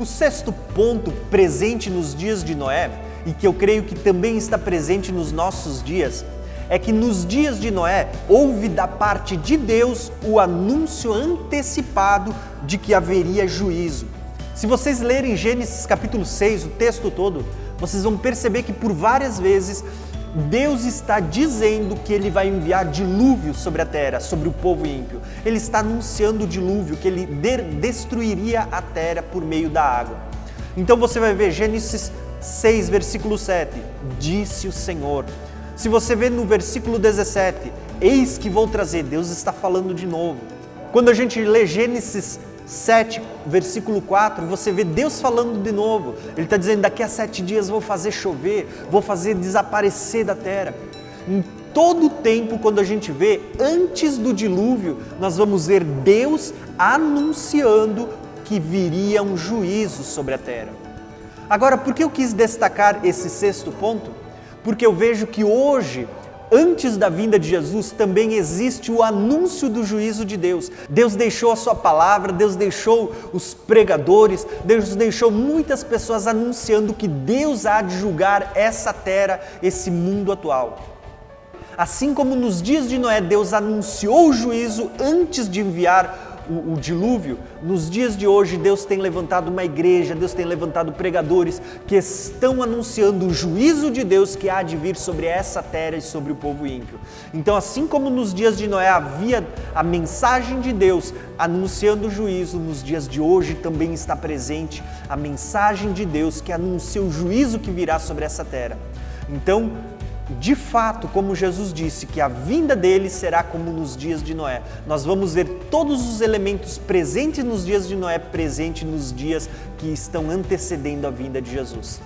O sexto ponto presente nos dias de Noé, e que eu creio que também está presente nos nossos dias, é que nos dias de Noé houve da parte de Deus o anúncio antecipado de que haveria juízo. Se vocês lerem Gênesis capítulo 6, o texto todo, vocês vão perceber que por várias vezes Deus está dizendo que Ele vai enviar dilúvio sobre a terra, sobre o povo ímpio. Ele está anunciando o dilúvio, que Ele destruiria a terra por meio da água. Então você vai ver Gênesis 6, versículo 7, disse o Senhor. Se você vê no versículo 17, eis que vou trazer, Deus está falando de novo. Quando a gente lê Gênesis 7, versículo 4, você vê Deus falando de novo. Ele está dizendo, daqui a 7 dias vou fazer chover, vou fazer desaparecer da terra. Em todo o tempo, quando a gente vê, antes do dilúvio, nós vamos ver Deus anunciando que viria um juízo sobre a terra. Agora, por que eu quis destacar esse sexto ponto? Porque eu vejo que hoje, antes da vinda de Jesus, também existe o anúncio do juízo de Deus. Deus deixou a sua palavra, Deus deixou os pregadores, Deus deixou muitas pessoas anunciando que Deus há de julgar essa terra, esse mundo atual. Assim como nos dias de Noé, Deus anunciou o juízo antes de enviar o dilúvio, nos dias de hoje Deus tem levantado uma igreja, Deus tem levantado pregadores que estão anunciando o juízo de Deus que há de vir sobre essa terra e sobre o povo ímpio. Então, assim como nos dias de Noé havia a mensagem de Deus anunciando o juízo, nos dias de hoje também está presente a mensagem de Deus que anuncia o juízo que virá sobre essa terra. Então, de fato, como Jesus disse, que a vinda dele será como nos dias de Noé. Nós vamos ver todos os elementos presentes nos dias de Noé, presentes nos dias que estão antecedendo a vinda de Jesus.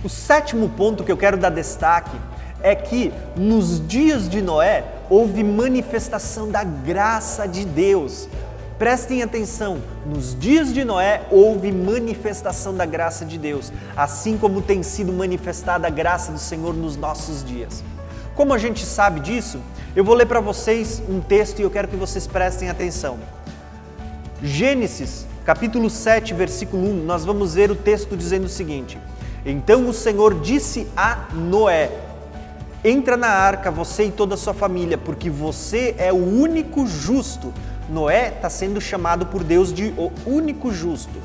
O sétimo ponto que eu quero dar destaque é que nos dias de Noé houve manifestação da graça de Deus. Prestem atenção, nos dias de Noé houve manifestação da graça de Deus, assim como tem sido manifestada a graça do Senhor nos nossos dias. Como a gente sabe disso, eu vou ler para vocês um texto e eu quero que vocês prestem atenção. Gênesis, capítulo 7, versículo 1, nós vamos ver o texto dizendo o seguinte: Então o Senhor disse a Noé, entra na arca, você e toda a sua família, porque você é o único justo. Noé está sendo chamado por Deus de o único justo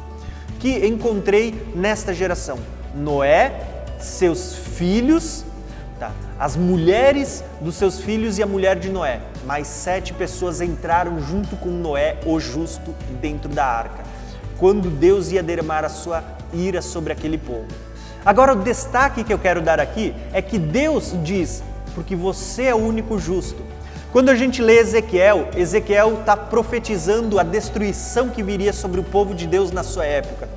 que encontrei nesta geração. Noé, seus filhos, as mulheres dos seus filhos e a mulher de Noé. Mais 7 pessoas entraram junto com Noé, o justo, dentro da arca, quando Deus ia derramar a sua ira sobre aquele povo. Agora, o destaque que eu quero dar aqui é que Deus diz, porque você é o único justo. Quando a gente lê Ezequiel está profetizando a destruição que viria sobre o povo de Deus na sua época.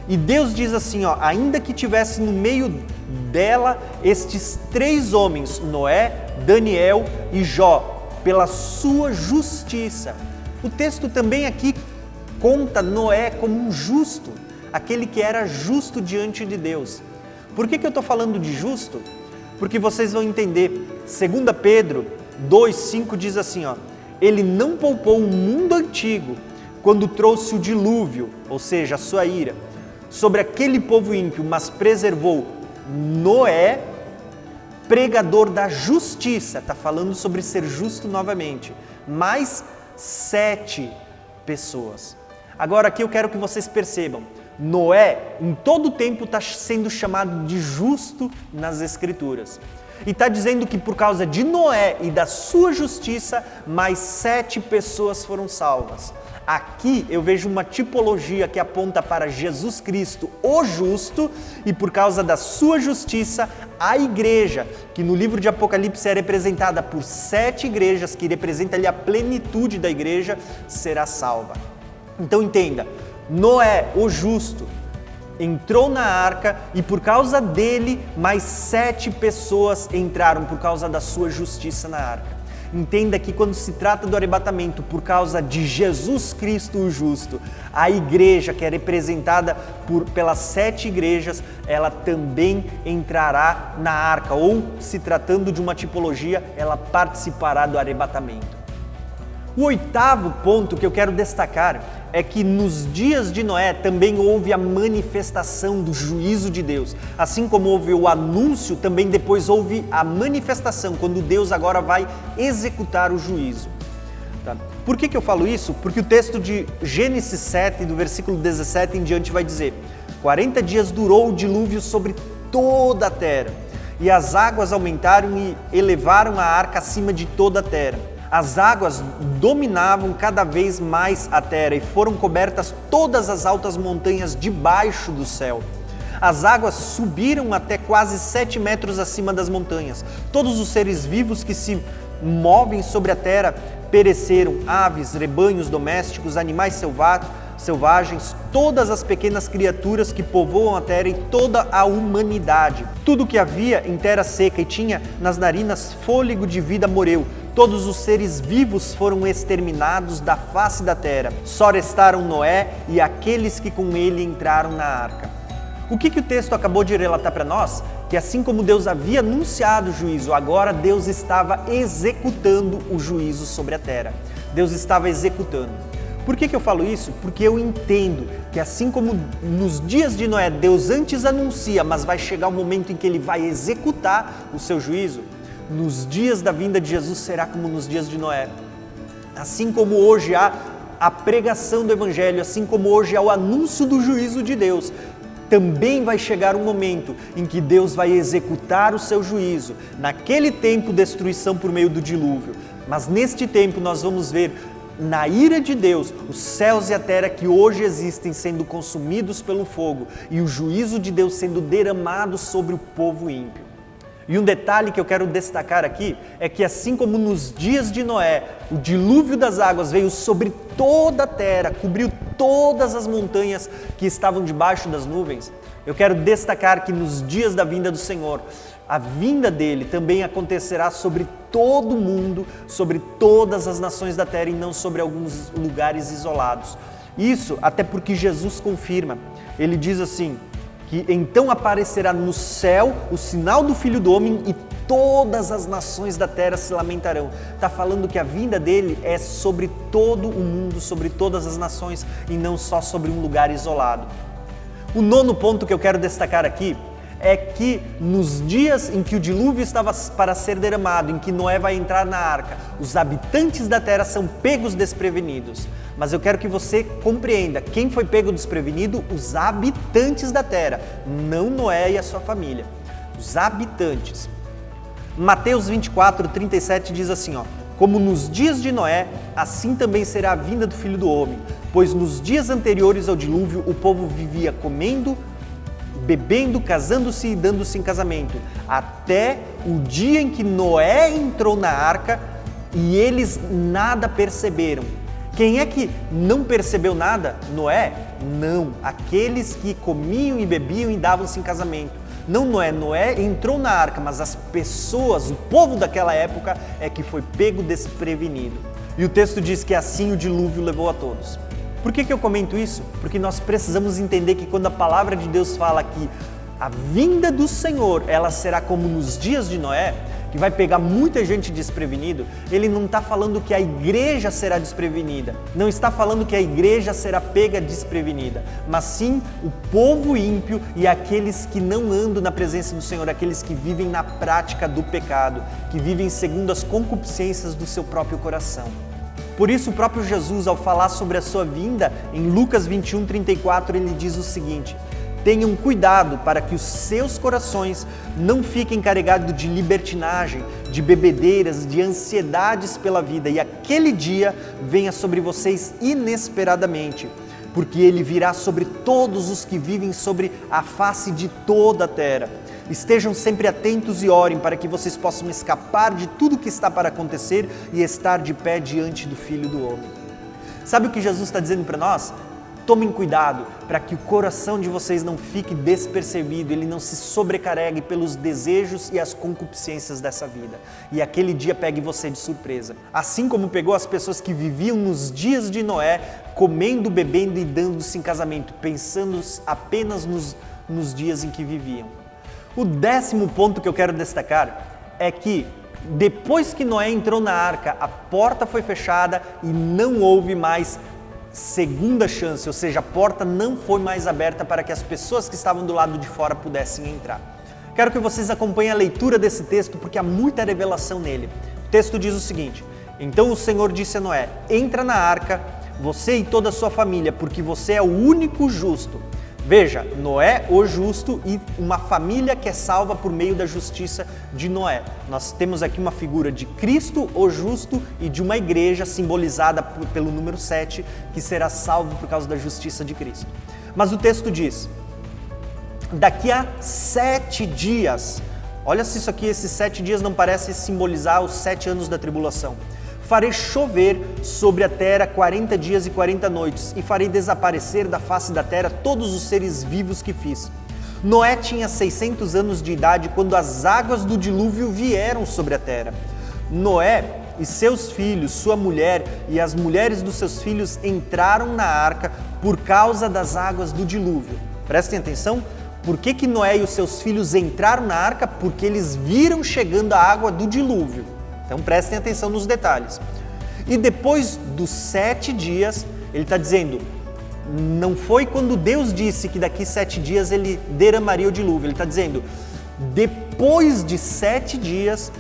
E Deus diz assim, ainda que tivesse no meio dela estes 3 homens, Noé, Daniel e Jó, pela sua justiça. O texto também aqui conta Noé como um justo, aquele que era justo diante de Deus. Por que eu estou falando de justo? Porque vocês vão entender. 2 Pedro 2,5 diz assim, Ele não poupou o mundo antigo quando trouxe o dilúvio, ou seja, a sua ira, sobre aquele povo ímpio, mas preservou Noé, pregador da justiça, está falando sobre ser justo novamente, mais 7 pessoas. Agora aqui eu quero que vocês percebam, Noé em todo o tempo está sendo chamado de justo nas Escrituras. E está dizendo que por causa de Noé e da sua justiça, mais 7 pessoas foram salvas. Aqui eu vejo uma tipologia que aponta para Jesus Cristo, o justo, e por causa da sua justiça, a igreja, que no livro de Apocalipse é representada por 7 igrejas, que representa ali a plenitude da igreja, será salva. Então entenda, Noé, o justo, entrou na arca e por causa dele, mais 7 pessoas entraram por causa da sua justiça na arca. Entenda que quando se trata do arrebatamento por causa de Jesus Cristo o justo, a igreja que é representada pelas 7 igrejas, ela também entrará na arca, ou se tratando de uma tipologia, ela participará do arrebatamento. O oitavo ponto que eu quero destacar é que nos dias de Noé também houve a manifestação do juízo de Deus. Assim como houve o anúncio, também depois houve a manifestação, quando Deus agora vai executar o juízo. Tá? Por que eu falo isso? Porque o texto de Gênesis 7, do versículo 17 em diante, vai dizer: 40 dias durou o dilúvio sobre toda a terra, e as águas aumentaram e elevaram a arca acima de toda a terra. As águas dominavam cada vez mais a terra e foram cobertas todas as altas montanhas debaixo do céu. As águas subiram até quase 7 metros acima das montanhas. Todos os seres vivos que se movem sobre a terra pereceram: aves, rebanhos domésticos, animais selvagens, todas as pequenas criaturas que povoam a terra e toda a humanidade. Tudo que havia em terra seca e tinha nas narinas fôlego de vida morreu. Todos os seres vivos foram exterminados da face da terra. Só restaram Noé e aqueles que com ele entraram na arca. O que o texto acabou de relatar para nós? Que assim como Deus havia anunciado o juízo, agora Deus estava executando o juízo sobre a terra. Deus estava executando. Por que eu falo isso? Porque eu entendo que assim como nos dias de Noé, Deus antes anuncia, mas vai chegar o momento em que ele vai executar o seu juízo, nos dias da vinda de Jesus será como nos dias de Noé. Assim como hoje há a pregação do Evangelho, assim como hoje há o anúncio do juízo de Deus, também vai chegar um momento em que Deus vai executar o seu juízo. Naquele tempo, destruição por meio do dilúvio. Mas neste tempo nós vamos ver na ira de Deus, os céus e a terra que hoje existem sendo consumidos pelo fogo e o juízo de Deus sendo derramado sobre o povo ímpio. E um detalhe que eu quero destacar aqui é que assim como nos dias de Noé, o dilúvio das águas veio sobre toda a terra, cobriu todas as montanhas que estavam debaixo das nuvens, eu quero destacar que nos dias da vinda do Senhor, a vinda dele também acontecerá sobre todo o mundo, sobre todas as nações da terra e não sobre alguns lugares isolados. Isso até porque Jesus confirma, ele diz assim, que então aparecerá no céu o sinal do Filho do Homem e todas as nações da terra se lamentarão. Está falando que a vinda dele é sobre todo o mundo, sobre todas as nações e não só sobre um lugar isolado. O nono ponto que eu quero destacar aqui é que nos dias em que o dilúvio estava para ser derramado, em que Noé vai entrar na arca, os habitantes da terra são pegos desprevenidos. Mas eu quero que você compreenda, quem foi pego desprevenido? Os habitantes da terra, não Noé e a sua família. Os habitantes. Mateus 24, 37 diz assim, como nos dias de Noé, assim também será a vinda do Filho do Homem, pois nos dias anteriores ao dilúvio o povo vivia comendo, bebendo, casando-se e dando-se em casamento, até o dia em que Noé entrou na arca e eles nada perceberam. Quem é que não percebeu nada? Noé? Não, aqueles que comiam e bebiam e davam-se em casamento. Não Noé, Noé entrou na arca, mas as pessoas, o povo daquela época é que foi pego desprevenido. E o texto diz que assim o dilúvio levou a todos. Por que eu comento isso? Porque nós precisamos entender que quando a palavra de Deus fala que a vinda do Senhor, ela será como nos dias de Noé, que vai pegar muita gente desprevenido, ele não está falando que a igreja será desprevenida, não está falando que a igreja será pega desprevenida, mas sim o povo ímpio e aqueles que não andam na presença do Senhor, aqueles que vivem na prática do pecado, que vivem segundo as concupiscências do seu próprio coração. Por isso o próprio Jesus, ao falar sobre a sua vinda, em Lucas 21, 34, ele diz o seguinte: tenham cuidado para que os seus corações não fiquem carregados de libertinagem, de bebedeiras, de ansiedades pela vida, e aquele dia venha sobre vocês inesperadamente, porque ele virá sobre todos os que vivem sobre a face de toda a terra. Estejam sempre atentos e orem para que vocês possam escapar de tudo que está para acontecer e estar de pé diante do Filho do Homem. Sabe o que Jesus está dizendo para nós? Tomem cuidado para que o coração de vocês não fique despercebido, ele não se sobrecarregue pelos desejos e as concupiscências dessa vida. E aquele dia pegue você de surpresa. Assim como pegou as pessoas que viviam nos dias de Noé, comendo, bebendo e dando-se em casamento, pensando apenas nos dias em que viviam. O 10º ponto que eu quero destacar é que Depois que Noé entrou na arca, a porta foi fechada e não houve mais segunda chance, ou seja, a porta não foi mais aberta para que as pessoas que estavam do lado de fora pudessem entrar. Quero que vocês acompanhem a leitura desse texto porque há muita revelação nele. O texto diz o seguinte: então o Senhor disse a Noé: entra na arca, você e toda a sua família, porque você é o único justo. Veja, Noé, o justo, e uma família que é salva por meio da justiça de Noé. Nós temos aqui uma figura de Cristo, o justo, e de uma igreja simbolizada pelo número 7, que será salvo por causa da justiça de Cristo. Mas o texto diz: daqui a 7 dias, olha se isso aqui, esses 7 dias não parece simbolizar os 7 anos da tribulação. Farei chover sobre a terra 40 dias e 40 noites, e farei desaparecer da face da terra todos os seres vivos que fiz. Noé tinha 600 anos de idade quando as águas do dilúvio vieram sobre a terra. Noé e seus filhos, sua mulher e as mulheres dos seus filhos entraram na arca por causa das águas do dilúvio. Prestem atenção, por que Noé e os seus filhos entraram na arca? Porque eles viram chegando a água do dilúvio. Então prestem atenção nos detalhes. E depois dos 7 dias, ele está dizendo, não foi quando Deus disse que daqui 7 dias ele derramaria o dilúvio. Ele está dizendo, depois de 7 dias,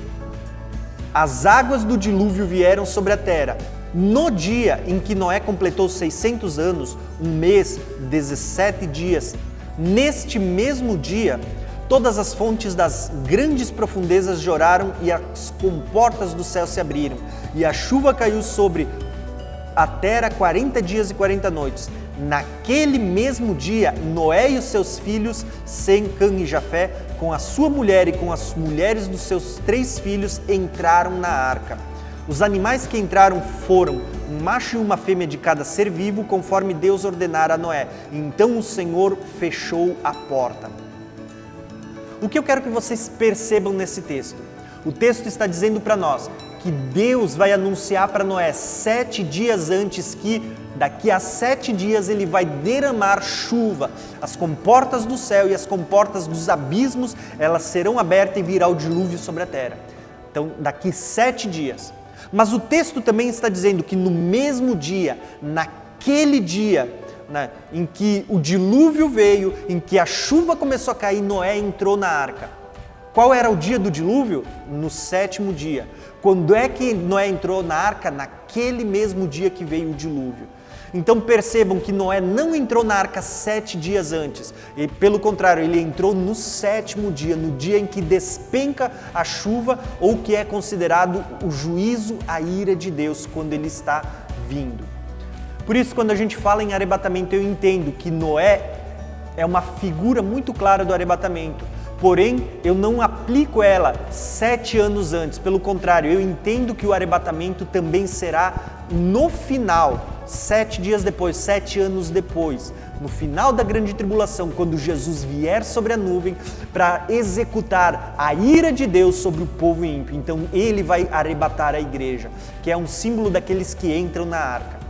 as águas do dilúvio vieram sobre a terra. No dia em que Noé completou 600 anos, 1 mês, 17 dias, neste mesmo dia, todas as fontes das grandes profundezas choraram e as comportas do céu se abriram, e a chuva caiu sobre a terra 40 dias e 40 noites. Naquele mesmo dia, Noé e os seus filhos, Sem, Cã e Jafé, com a sua mulher e com as mulheres dos seus 3 filhos, entraram na arca. Os animais que entraram foram um macho e uma fêmea de cada ser vivo, conforme Deus ordenara a Noé. Então o Senhor fechou a porta. O que eu quero que vocês percebam nesse texto? O texto está dizendo para nós que Deus vai anunciar para Noé 7 dias antes que daqui a 7 dias ele vai derramar chuva. As comportas do céu e as comportas dos abismos, elas serão abertas e virá o dilúvio sobre a terra. Então, daqui 7 dias. Mas o texto também está dizendo que no mesmo dia, naquele dia, em que o dilúvio veio, em que a chuva começou a cair, Noé entrou na arca. Qual era o dia do dilúvio? No 7º dia. Quando é que Noé entrou na arca? Naquele mesmo dia que veio o dilúvio. Então percebam que Noé não entrou na arca 7 dias antes. E, pelo contrário, ele entrou no 7º dia, no dia em que despenca a chuva, ou que é considerado o juízo, a ira de Deus, quando ele está vindo. Por isso, quando a gente fala em arrebatamento, eu entendo que Noé é uma figura muito clara do arrebatamento. Porém, eu não aplico ela 7 anos antes. Pelo contrário, eu entendo que o arrebatamento também será no final, 7 dias depois, 7 anos depois. No final da grande tribulação, quando Jesus vier sobre a nuvem para executar a ira de Deus sobre o povo ímpio. Então, ele vai arrebatar a igreja, que é um símbolo daqueles que entram na arca.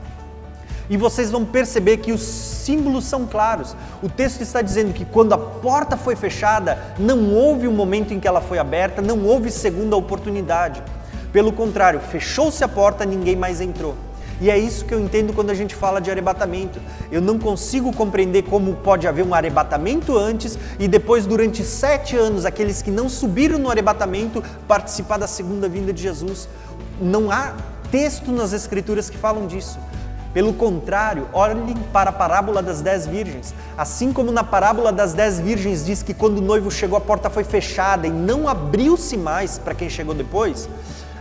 E vocês vão perceber que os símbolos são claros. O texto está dizendo que quando a porta foi fechada, não houve um momento em que ela foi aberta, não houve segunda oportunidade. Pelo contrário, fechou-se a porta, ninguém mais entrou. E é isso que eu entendo quando a gente fala de arrebatamento. Eu não consigo compreender como pode haver um arrebatamento antes e depois, durante 7 anos, aqueles que não subiram no arrebatamento participar da segunda vinda de Jesus. Não há texto nas Escrituras que falam disso. Pelo contrário, olhem para a parábola das 10 virgens. Assim como na parábola das 10 virgens diz que quando o noivo chegou a porta foi fechada e não abriu-se mais para quem chegou depois,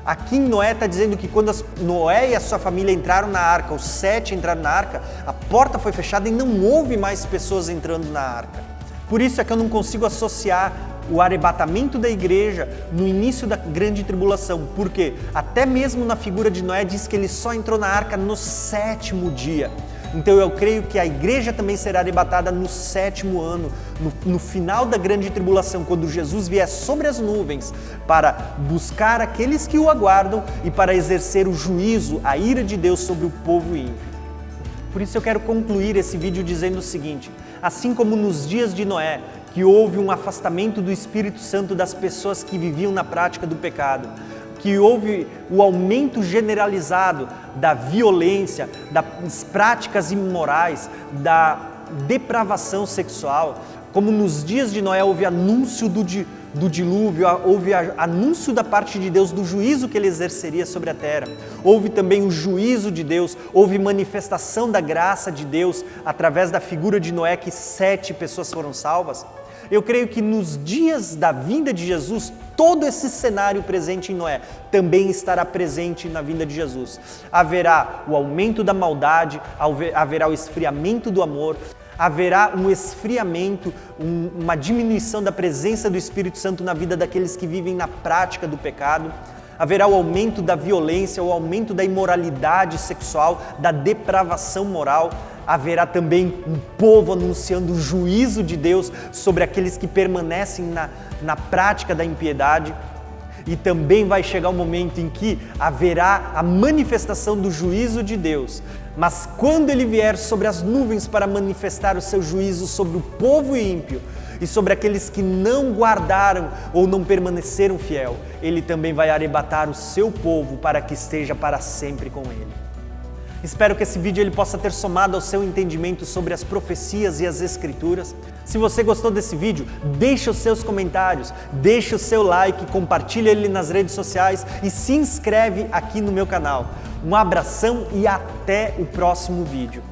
aqui em Noé está dizendo que quando Noé e a sua família entraram na arca, os 7 entraram na arca, a porta foi fechada e não houve mais pessoas entrando na arca. Por isso é que eu não consigo associar o arrebatamento da igreja no início da grande tribulação, porque até mesmo na figura de Noé diz que ele só entrou na arca no 7º dia. Então eu creio que a igreja também será arrebatada no 7º ano, no final da grande tribulação, quando Jesus vier sobre as nuvens para buscar aqueles que o aguardam e para exercer o juízo, a ira de Deus sobre o povo ímpio. Por isso eu quero concluir esse vídeo dizendo o seguinte: assim como nos dias de Noé, que houve um afastamento do Espírito Santo das pessoas que viviam na prática do pecado, que houve o aumento generalizado da violência, das práticas imorais, da depravação sexual, como nos dias de Noé houve anúncio do dilúvio, houve anúncio da parte de Deus do juízo que ele exerceria sobre a terra, houve também o juízo de Deus, houve manifestação da graça de Deus através da figura de Noé, que 7 pessoas foram salvas. Eu creio que nos dias da vinda de Jesus, todo esse cenário presente em Noé também estará presente na vinda de Jesus. Haverá o aumento da maldade, haverá o esfriamento do amor, haverá um esfriamento, uma diminuição da presença do Espírito Santo na vida daqueles que vivem na prática do pecado. Haverá o aumento da violência, o aumento da imoralidade sexual, da depravação moral. Haverá também um povo anunciando o juízo de Deus sobre aqueles que permanecem na prática da impiedade. E também vai chegar um momento em que haverá a manifestação do juízo de Deus. Mas quando ele vier sobre as nuvens para manifestar o seu juízo sobre o povo ímpio e sobre aqueles que não guardaram ou não permaneceram fiel, ele também vai arrebatar o seu povo para que esteja para sempre com ele. Espero que esse vídeo ele possa ter somado ao seu entendimento sobre as profecias e as escrituras. Se você gostou desse vídeo, deixe os seus comentários, deixe o seu like, compartilhe ele nas redes sociais e se inscreve aqui no meu canal. Um abração e até o próximo vídeo.